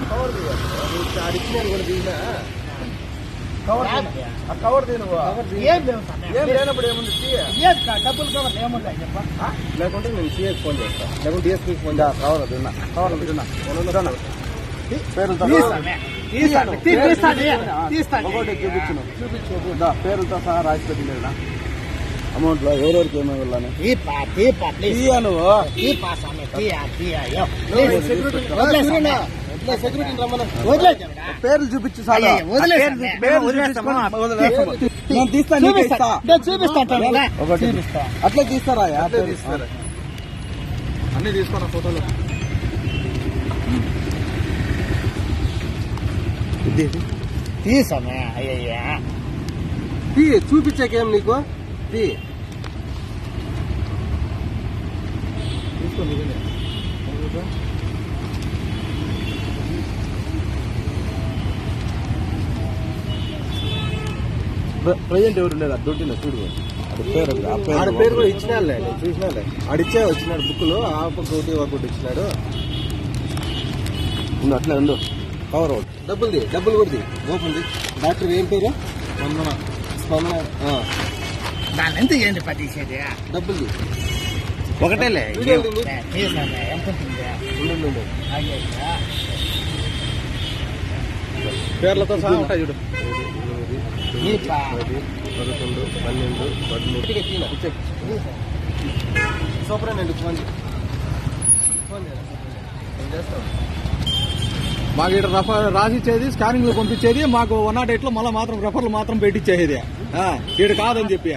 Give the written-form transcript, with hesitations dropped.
cover అడిగినాను కూడా తీసినా cover తీను ఏం లేనప్పుడు ఏముంది డబ్బులు కవర్ ఏముంటాయి చెప్ప లేకుంటే నేను సిఎస్ ఫోన్ చేస్తా లేకుంటే డిఎస్పీకి ఫోన్ చేస్తా కవర్ తిన్నా చూపించు పేరుతో సహా రాసి పెట్టిన అమౌంట్ లో ఎవరెవరికి ఏమేమి వెళ్ళాను పేర్లు చూపించు నేను తీస్తాను అట్లా తీస్తారా అన్ని తీసుకున్నా ఫోటోలు తీసామే అయ్యయ్యా చూపించాకేం నీకు తీసుకోండి ప్రజెంట్ ఎవరు ఉండేది దొడ్డిన చూడు ఆడ పేరు కూడా ఇచ్చినాడులే చూసినాలే ఆడిచ్చే వచ్చినాడు బుక్లు ఆ పక్క ఒకటి ఇచ్చినాడు అట్లా ఉండు కవర్ అవుట్ డబ్బులు కూడా ఓపెన్ డాక్టర్ ఏం పేరు స్పందన దాని ఎంత ఏంటి పట్టించేది డబ్బులు ఒకటేలే పేర్లతో సహా ఉంటాయి చూడు 10, 11, 12, 13 సూపరేనండి ఫోన్ మాకు ఇక్కడ రాసిచ్చేది స్కానింగ్ లో పంపించేది మాకు 108 లో మళ్ళీ మాత్రం రెఫర్లు మాత్రం పెట్టించేది ఇక్కడ కాదని చెప్పి